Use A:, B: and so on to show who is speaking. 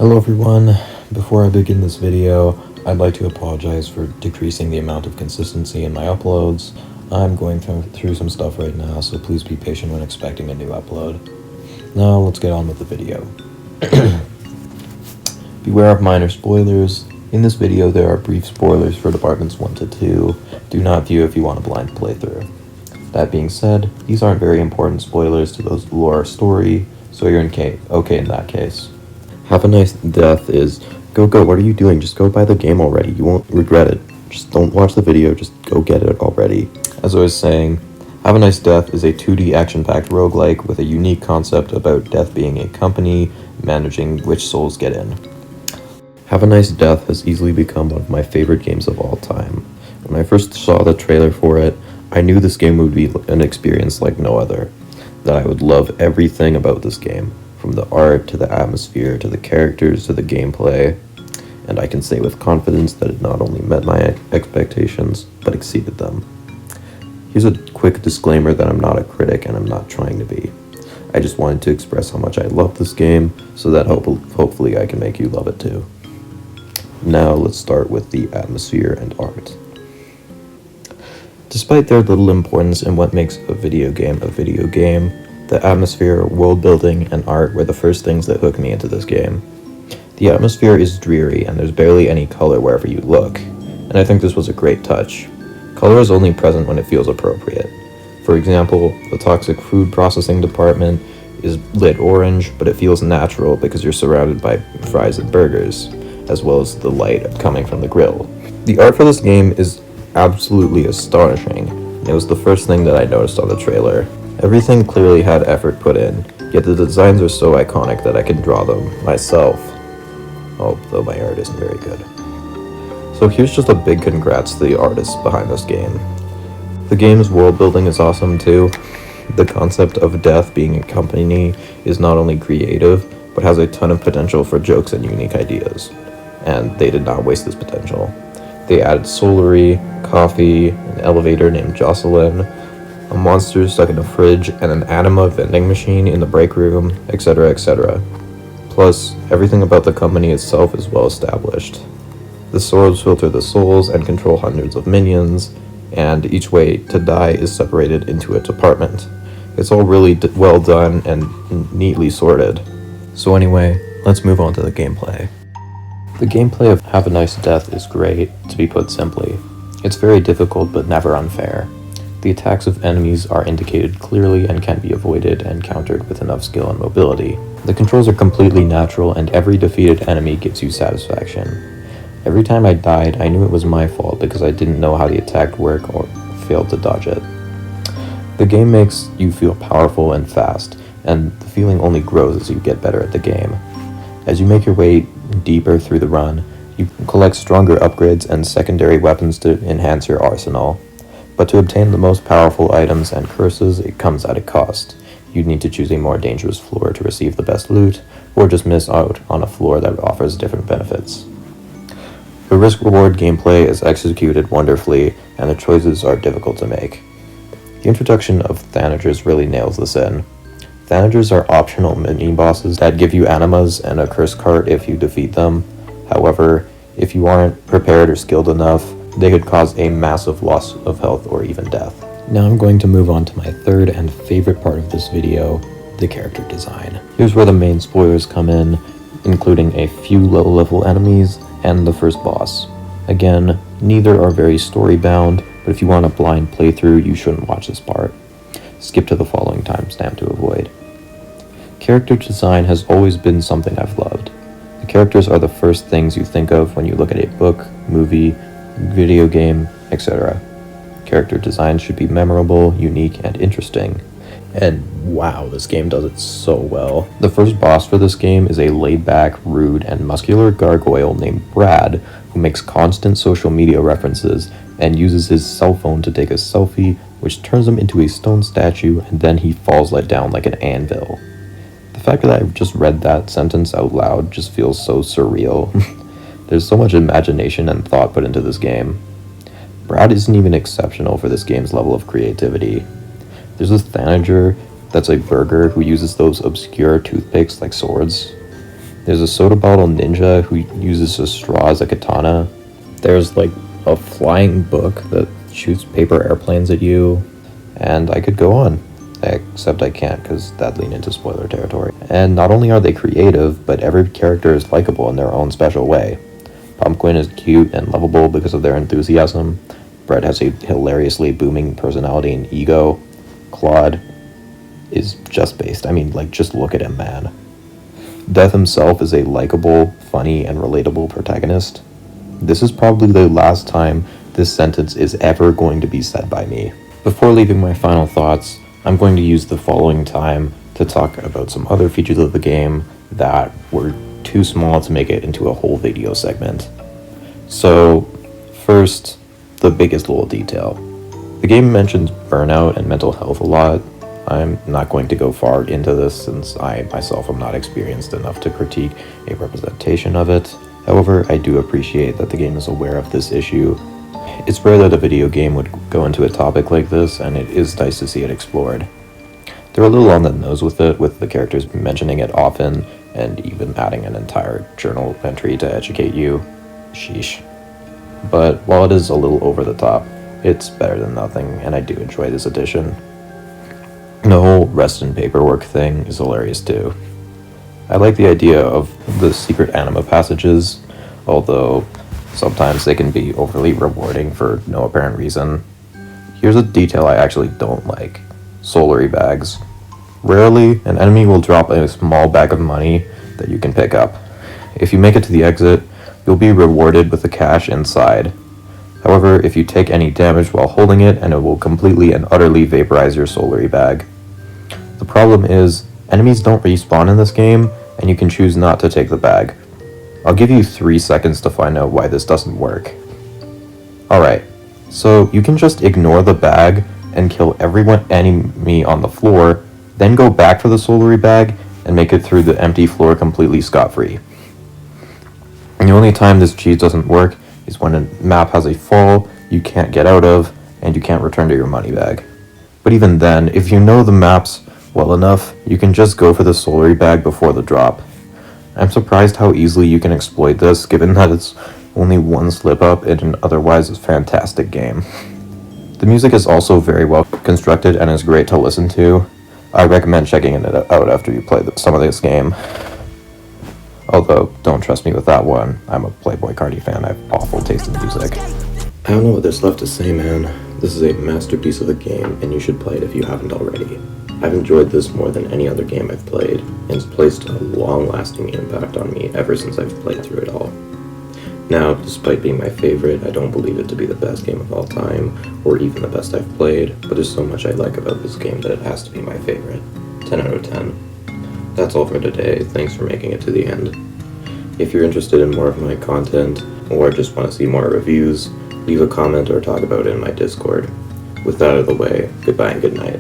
A: Hello everyone, before I begin this video, I'd like to apologize for decreasing the amount of consistency in my uploads. I'm going through some stuff right now, so please be patient when expecting a new upload. Now let's get on with the video. Beware of minor spoilers. In this video there are brief spoilers for Departments 1 to 2. Do not view if you want a blind playthrough. That being said, these aren't very important spoilers to those lore story, so you're okay in that case. Have a Nice Death is, go, what are you doing? Just go buy the game already. You won't regret it. Just don't watch the video, just go get it already. As I was saying, Have a Nice Death is a 2D action-packed roguelike with a unique concept about death being a company managing which souls get in. Have a Nice Death has easily become one of my favorite games of all time. When I first saw the trailer for it, I knew this game would be an experience like no other, that I would love everything about this game. From the art, to the atmosphere, to the characters, to the gameplay, and I can say with confidence that it not only met my expectations, but exceeded them. Here's a quick disclaimer that I'm not a critic and I'm not trying to be. I just wanted to express how much I love this game, so that hopefully I can make you love it too. Now let's start with the atmosphere and art. Despite their little importance in what makes a video game, the atmosphere, world building, and art were the first things that hooked me into this game. The atmosphere is dreary and there's barely any color wherever you look, and I think this was a great touch. Color is only present when it feels appropriate. For example, the toxic food processing department is lit orange, but it feels natural because you're surrounded by fries and burgers, as well as the light coming from the grill. The art for this game is absolutely astonishing. It was the first thing that I noticed on the trailer. Everything clearly had effort put in, yet the designs are so iconic that I can draw them myself. Although my art isn't very good. So here's just a big congrats to the artists behind this game. The game's world building is awesome too. The concept of death being a company is not only creative, but has a ton of potential for jokes and unique ideas. And they did not waste this potential. They added soulary, coffee, an elevator named Jocelyn, a monster stuck in a fridge, and an anima vending machine in the break room, etc., etc. Plus, everything about the company itself is well established. The swords filter the souls and control hundreds of minions, and each way to die is separated into a department. It's all really well done and neatly sorted. So anyway, let's move on to the gameplay. The gameplay of Have a Nice Death is great, to be put simply. It's very difficult but never unfair. The attacks of enemies are indicated clearly and can be avoided and countered with enough skill and mobility. The controls are completely natural and every defeated enemy gives you satisfaction. Every time I died, I knew it was my fault because I didn't know how the attack worked or failed to dodge it. The game makes you feel powerful and fast, and the feeling only grows as you get better at the game. As you make your way deeper through the run, you collect stronger upgrades and secondary weapons to enhance your arsenal. But to obtain the most powerful items and curses, it comes at a cost. You'd need to choose a more dangerous floor to receive the best loot, or just miss out on a floor that offers different benefits. The risk-reward gameplay is executed wonderfully, and the choices are difficult to make. The introduction of Thanagers really nails this in. Thanagers are optional mini-bosses that give you animas and a curse card if you defeat them. However, if you aren't prepared or skilled enough, they could cause a massive loss of health or even death. Now I'm going to move on to my third and favorite part of this video, the character design. Here's where the main spoilers come in, including a few low-level enemies and the first boss. Again, neither are very story-bound, but if you want a blind playthrough, you shouldn't watch this part. Skip to the following timestamp to avoid. Character design has always been something I've loved. The characters are the first things you think of when you look at a book, movie, video game, etc. Character design should be memorable, unique, and interesting. And wow, this game does it so well. The first boss for this game is a laid-back, rude, and muscular gargoyle named Brad, who makes constant social media references and uses his cell phone to take a selfie, which turns him into a stone statue, and then he falls down like an anvil. The fact that I've just read that sentence out loud just feels so surreal. There's so much imagination and thought put into this game. Brad isn't even exceptional for this game's level of creativity. There's this Thanager that's a burger who uses those obscure toothpicks like swords. There's a soda bottle ninja who uses a straw as a katana. There's like a flying book that shoots paper airplanes at you. And I could go on, except I can't because that'd lean into spoiler territory. And not only are they creative, but every character is likable in their own special way. Pumpkin is cute and lovable because of their enthusiasm. Brett has a hilariously booming personality and ego. Claude is just based. I mean, like, just look at him, man. Death himself is a likable, funny, and relatable protagonist. This is probably the last time this sentence is ever going to be said by me. Before leaving my final thoughts, I'm going to use the following time to talk about some other features of the game that were too small to make it into a whole video segment. So, first, the biggest little detail. The game mentions burnout and mental health a lot. I'm not going to go far into this since I myself am not experienced enough to critique a representation of it. However, I do appreciate that the game is aware of this issue. It's rare that a video game would go into a topic like this, and it is nice to see it explored. They're a little on the nose with it, with the characters mentioning it often, and even adding an entire journal entry to educate you. Sheesh. But while it is a little over the top, it's better than nothing, and I do enjoy this addition. The whole rest in paperwork thing is hilarious too. I like the idea of the secret anima passages, although sometimes they can be overly rewarding for no apparent reason. Here's a detail I actually don't like. Solary bags. Rarely, an enemy will drop a small bag of money that you can pick up. If you make it to the exit, you'll be rewarded with the cash inside. However, if you take any damage while holding it, and it will completely and utterly vaporize your solary bag. The problem is, enemies don't respawn in this game, and you can choose not to take the bag. I'll give you 3 seconds to find out why this doesn't work. Alright, so you can just ignore the bag and kill every enemy on the floor, then go back for the solary bag and make it through the empty floor completely scot-free. And the only time this cheat doesn't work is when a map has a fall you can't get out of and you can't return to your money bag. But even then, if you know the maps well enough, you can just go for the solary bag before the drop. I'm surprised how easily you can exploit this, given that it's only one slip up in an otherwise fantastic game. The music is also very well constructed and is great to listen to. I recommend checking it out after you play some of this game. Although, don't trust me with that one. I'm a Playboi Carti fan. I have awful taste in music. I don't know what there's left to say, man. This is a masterpiece of the game, and you should play it if you haven't already. I've enjoyed this more than any other game I've played, and it's placed a long-lasting impact on me ever since I've played through it all. Now, despite being my favorite, I don't believe it to be the best game of all time, or even the best I've played, but there's so much I like about this game that it has to be my favorite. 10 out of 10. That's all for today. Thanks for making it to the end. If you're interested in more of my content, or just want to see more reviews, leave a comment or talk about it in my Discord. With that out of the way, goodbye and good night.